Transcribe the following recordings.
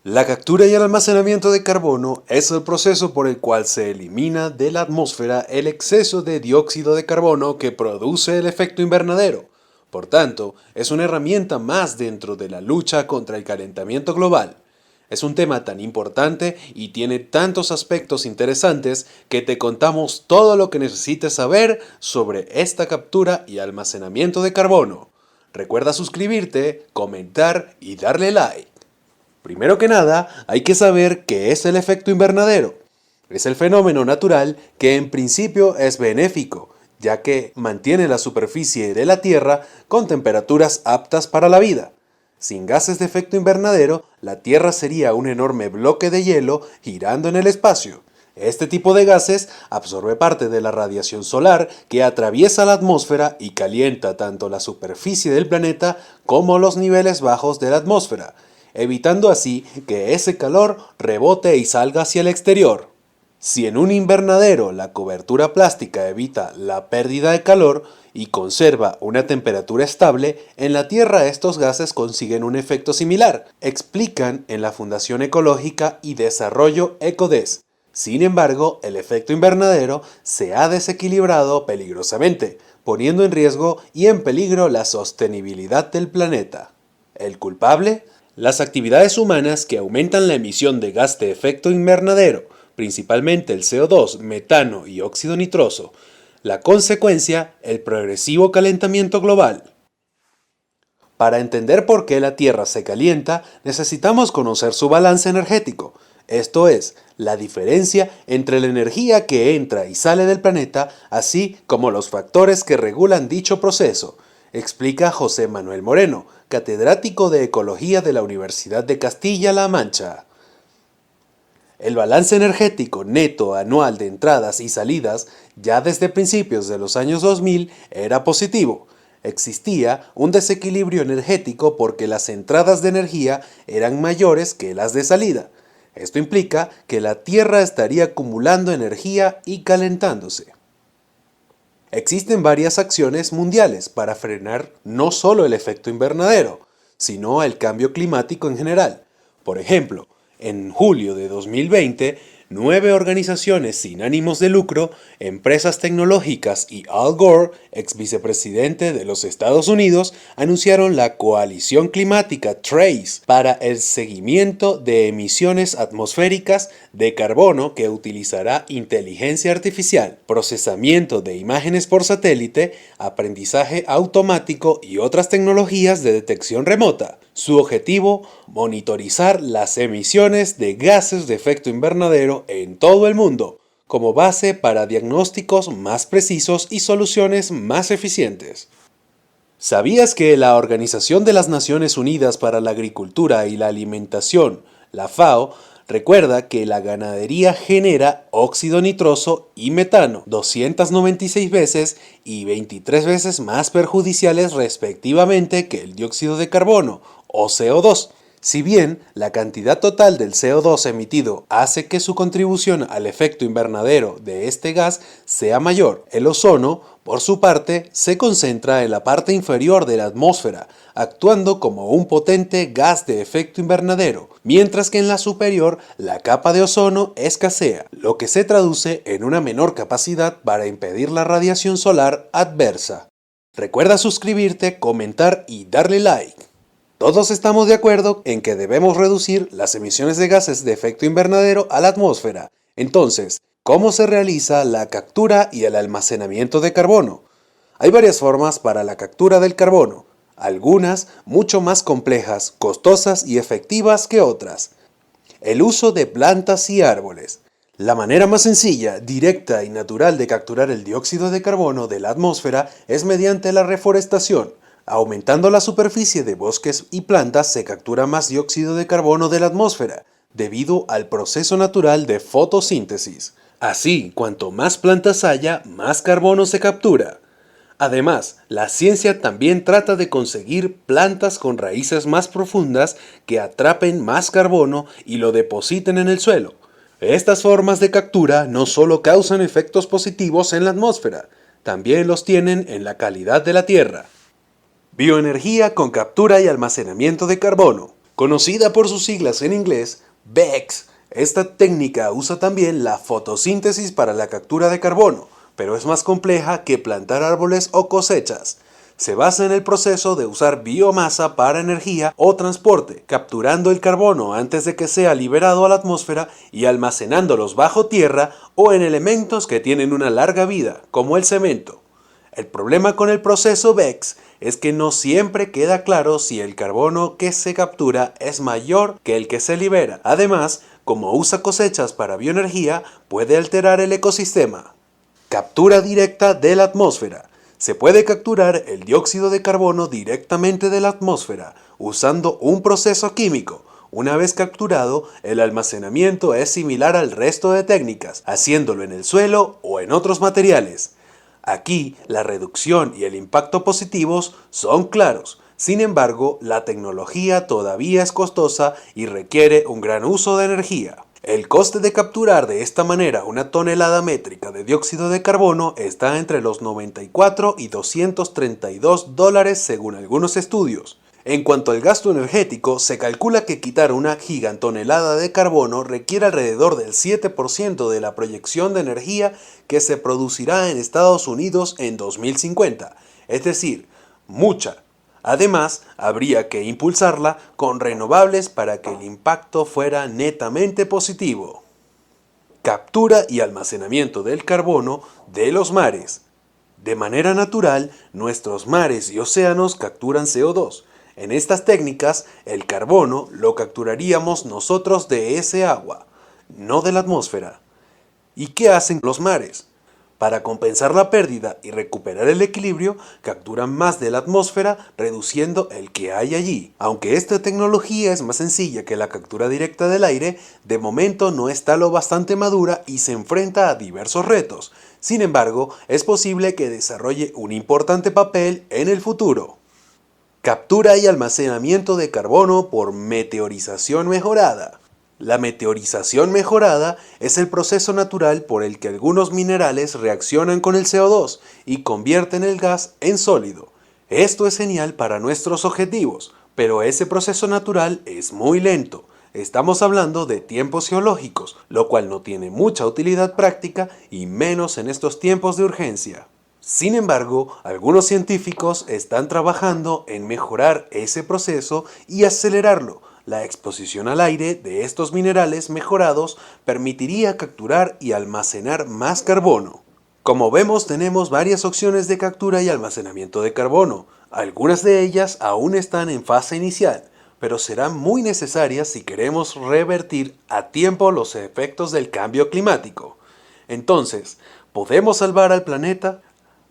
La captura y el almacenamiento de carbono es el proceso por el cual se elimina de la atmósfera el exceso de dióxido de carbono que produce el efecto invernadero. Por tanto, es una herramienta más dentro de la lucha contra el calentamiento global. Es un tema tan importante y tiene tantos aspectos interesantes que te contamos todo lo que necesites saber sobre esta captura y almacenamiento de carbono. Recuerda suscribirte, comentar y darle like. Primero que nada, hay que saber qué es el efecto invernadero. Es el fenómeno natural que en principio es benéfico, ya que mantiene la superficie de la Tierra con temperaturas aptas para la vida. Sin gases de efecto invernadero, la Tierra sería un enorme bloque de hielo girando en el espacio. Este tipo de gases absorbe parte de la radiación solar que atraviesa la atmósfera y calienta tanto la superficie del planeta como los niveles bajos de la atmósfera, evitando así que ese calor rebote y salga hacia el exterior. Si en un invernadero la cobertura plástica evita la pérdida de calor y conserva una temperatura estable, en la Tierra estos gases consiguen un efecto similar, explican en la Fundación Ecológica y Desarrollo ECODES. Sin embargo, el efecto invernadero se ha desequilibrado peligrosamente, poniendo en riesgo y en peligro la sostenibilidad del planeta. ¿El culpable? Las actividades humanas que aumentan la emisión de gas de efecto invernadero, principalmente el CO2, metano y óxido nitroso. La consecuencia, el progresivo calentamiento global. Para entender por qué la Tierra se calienta, necesitamos conocer su balance energético, esto es, la diferencia entre la energía que entra y sale del planeta, así como los factores que regulan dicho proceso, explica José Manuel Moreno, catedrático de Ecología de la Universidad de Castilla-La Mancha. El balance energético neto anual de entradas y salidas ya desde principios de los años 2000 era positivo. Existía un desequilibrio energético porque las entradas de energía eran mayores que las de salida. Esto implica que la Tierra estaría acumulando energía y calentándose. Existen varias acciones mundiales para frenar no solo el efecto invernadero, sino el cambio climático en general. Por ejemplo, en julio de 2020, 9 organizaciones sin ánimos de lucro, empresas tecnológicas y Al Gore, ex vicepresidente de los Estados Unidos, anunciaron la Coalición Climática TRACE para el seguimiento de emisiones atmosféricas de carbono que utilizará inteligencia artificial, procesamiento de imágenes por satélite, aprendizaje automático y otras tecnologías de detección remota. Su objetivo, monitorizar las emisiones de gases de efecto invernadero en todo el mundo, como base para diagnósticos más precisos y soluciones más eficientes. ¿Sabías que la Organización de las Naciones Unidas para la Agricultura y la Alimentación, la FAO, recuerda que la ganadería genera óxido nitroso y metano 296 veces y 23 veces más perjudiciales respectivamente que el dióxido de carbono o CO2? Si bien la cantidad total del CO2 emitido hace que su contribución al efecto invernadero de este gas sea mayor, el ozono, por su parte, se concentra en la parte inferior de la atmósfera, actuando como un potente gas de efecto invernadero, mientras que en la superior la capa de ozono escasea, lo que se traduce en una menor capacidad para impedir la radiación solar adversa. Recuerda suscribirte, comentar y darle like. Todos estamos de acuerdo en que debemos reducir las emisiones de gases de efecto invernadero a la atmósfera. Entonces, ¿cómo se realiza la captura y el almacenamiento de carbono? Hay varias formas para la captura del carbono, algunas mucho más complejas, costosas y efectivas que otras. El uso de plantas y árboles. La manera más sencilla, directa y natural de capturar el dióxido de carbono de la atmósfera es mediante la reforestación. Aumentando la superficie de bosques y plantas se captura más dióxido de carbono de la atmósfera, debido al proceso natural de fotosíntesis. Así, cuanto más plantas haya, más carbono se captura. Además, la ciencia también trata de conseguir plantas con raíces más profundas que atrapen más carbono y lo depositen en el suelo. Estas formas de captura no solo causan efectos positivos en la atmósfera, también los tienen en la calidad de la tierra. Bioenergía con captura y almacenamiento de carbono. Conocida por sus siglas en inglés, BECCS, esta técnica usa también la fotosíntesis para la captura de carbono, pero es más compleja que plantar árboles o cosechas. Se basa en el proceso de usar biomasa para energía o transporte, capturando el carbono antes de que sea liberado a la atmósfera y almacenándolos bajo tierra o en elementos que tienen una larga vida, como el cemento. El problema con el proceso BECCS es que no siempre queda claro si el carbono que se captura es mayor que el que se libera. Además, como usa cosechas para bioenergía, puede alterar el ecosistema. Captura directa de la atmósfera. Se puede capturar el dióxido de carbono directamente de la atmósfera usando un proceso químico. Una vez capturado, el almacenamiento es similar al resto de técnicas, haciéndolo en el suelo o en otros materiales. Aquí, la reducción y el impacto positivos son claros. Sin embargo, la tecnología todavía es costosa y requiere un gran uso de energía. El coste de capturar de esta manera una tonelada métrica de dióxido de carbono está entre los 94 y $232 según algunos estudios. En cuanto al gasto energético, se calcula que quitar una gigatonelada de carbono requiere alrededor del 7% de la proyección de energía que se producirá en Estados Unidos en 2050, es decir, mucha. Además, habría que impulsarla con renovables para que el impacto fuera netamente positivo. Captura y almacenamiento del carbono de los mares. De manera natural, nuestros mares y océanos capturan CO2. En estas técnicas, el carbono lo capturaríamos nosotros de ese agua, no de la atmósfera. ¿Y qué hacen los mares? Para compensar la pérdida y recuperar el equilibrio, capturan más de la atmósfera, reduciendo el que hay allí. Aunque esta tecnología es más sencilla que la captura directa del aire, de momento no está lo bastante madura y se enfrenta a diversos retos. Sin embargo, es posible que desarrolle un importante papel en el futuro. Captura y almacenamiento de carbono por meteorización mejorada. La meteorización mejorada es el proceso natural por el que algunos minerales reaccionan con el CO2 y convierten el gas en sólido. Esto es genial para nuestros objetivos, pero ese proceso natural es muy lento. Estamos hablando de tiempos geológicos, lo cual no tiene mucha utilidad práctica y menos en estos tiempos de urgencia. Sin embargo, algunos científicos están trabajando en mejorar ese proceso y acelerarlo. La exposición al aire de estos minerales mejorados permitiría capturar y almacenar más carbono. Como vemos, tenemos varias opciones de captura y almacenamiento de carbono. Algunas de ellas aún están en fase inicial, pero serán muy necesarias si queremos revertir a tiempo los efectos del cambio climático. Entonces, ¿podemos salvar al planeta?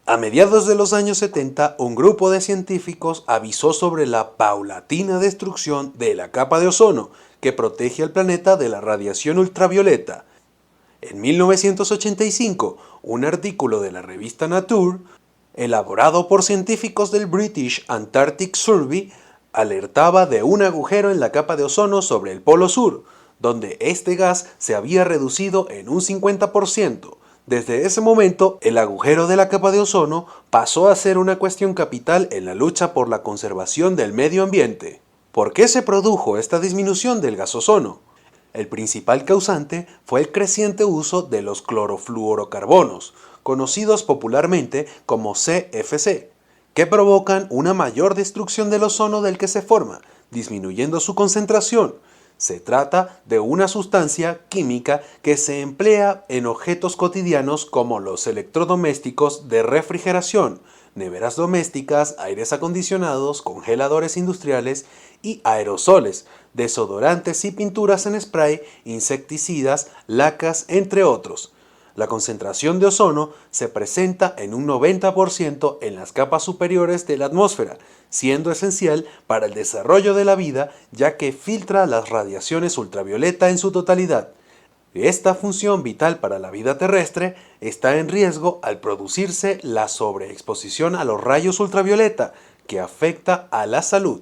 A mediados de los años 70, un grupo de científicos avisó sobre la paulatina destrucción de la capa de ozono, que protege al planeta de la radiación ultravioleta. En 1985, un artículo de la revista Nature, elaborado por científicos del British Antarctic Survey, alertaba de un agujero en la capa de ozono sobre el Polo Sur, donde este gas se había reducido en un 50%. Desde ese momento, el agujero de la capa de ozono pasó a ser una cuestión capital en la lucha por la conservación del medio ambiente. ¿Por qué se produjo esta disminución del gas ozono? El principal causante fue el creciente uso de los clorofluorocarbonos, conocidos popularmente como CFC, que provocan una mayor destrucción del ozono del que se forma, disminuyendo su concentración. Se trata de una sustancia química que se emplea en objetos cotidianos como los electrodomésticos de refrigeración, neveras domésticas, aires acondicionados, congeladores industriales y aerosoles, desodorantes y pinturas en spray, insecticidas, lacas, entre otros. La concentración de ozono se presenta en un 90% en las capas superiores de la atmósfera, siendo esencial para el desarrollo de la vida ya que filtra las radiaciones ultravioleta en su totalidad. Esta función vital para la vida terrestre está en riesgo al producirse la sobreexposición a los rayos ultravioleta, que afecta a la salud.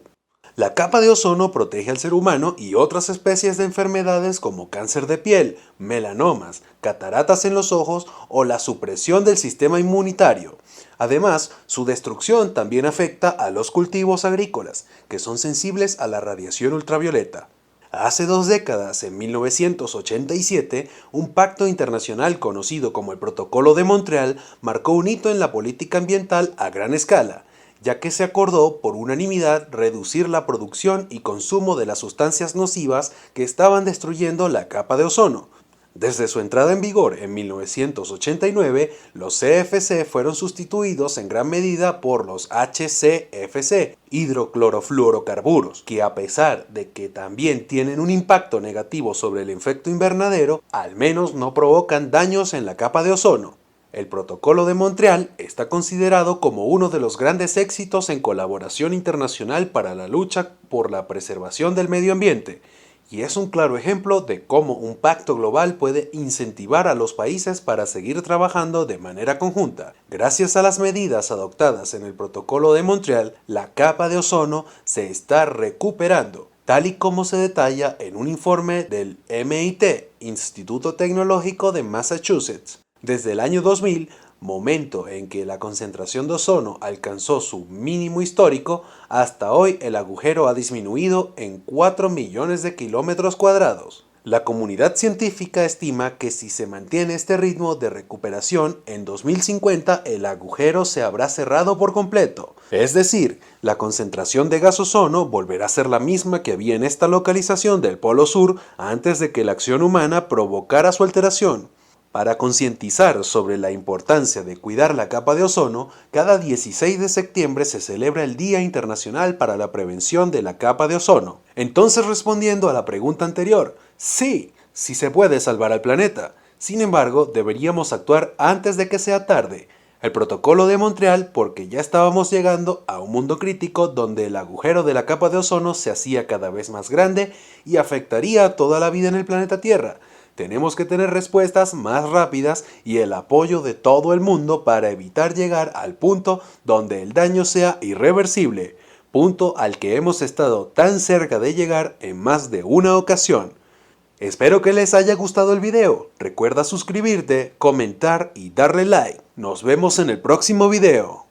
La capa de ozono protege al ser humano y otras especies de enfermedades como cáncer de piel, melanomas, cataratas en los ojos o la supresión del sistema inmunitario. Además, su destrucción también afecta a los cultivos agrícolas, que son sensibles a la radiación ultravioleta. Hace 2 décadas, en 1987, un pacto internacional conocido como el Protocolo de Montreal marcó un hito en la política ambiental a gran escala, ya que se acordó por unanimidad reducir la producción y consumo de las sustancias nocivas que estaban destruyendo la capa de ozono. Desde su entrada en vigor en 1989, los CFC fueron sustituidos en gran medida por los HCFC, hidroclorofluorocarburos, que a pesar de que también tienen un impacto negativo sobre el efecto invernadero, al menos no provocan daños en la capa de ozono. El Protocolo de Montreal está considerado como uno de los grandes éxitos en colaboración internacional para la lucha por la preservación del medio ambiente, y es un claro ejemplo de cómo un pacto global puede incentivar a los países para seguir trabajando de manera conjunta. Gracias a las medidas adoptadas en el Protocolo de Montreal, la capa de ozono se está recuperando, tal y como se detalla en un informe del MIT, Instituto Tecnológico de Massachusetts. Desde el año 2000, momento en que la concentración de ozono alcanzó su mínimo histórico, hasta hoy el agujero ha disminuido en 4 millones de kilómetros cuadrados. La comunidad científica estima que si se mantiene este ritmo de recuperación, en 2050 el agujero se habrá cerrado por completo. Es decir, la concentración de gas ozono volverá a ser la misma que había en esta localización del Polo Sur antes de que la acción humana provocara su alteración. Para concientizar sobre la importancia de cuidar la capa de ozono, cada 16 de septiembre se celebra el Día Internacional para la Prevención de la Capa de Ozono. Entonces, respondiendo a la pregunta anterior, sí se puede salvar al planeta. Sin embargo, deberíamos actuar antes de que sea tarde. El Protocolo de Montreal, porque ya estábamos llegando a un mundo crítico donde el agujero de la capa de ozono se hacía cada vez más grande y afectaría a toda la vida en el planeta Tierra. Tenemos que tener respuestas más rápidas y el apoyo de todo el mundo para evitar llegar al punto donde el daño sea irreversible, punto al que hemos estado tan cerca de llegar en más de una ocasión. Espero que les haya gustado el video. Recuerda suscribirte, comentar y darle like. Nos vemos en el próximo video.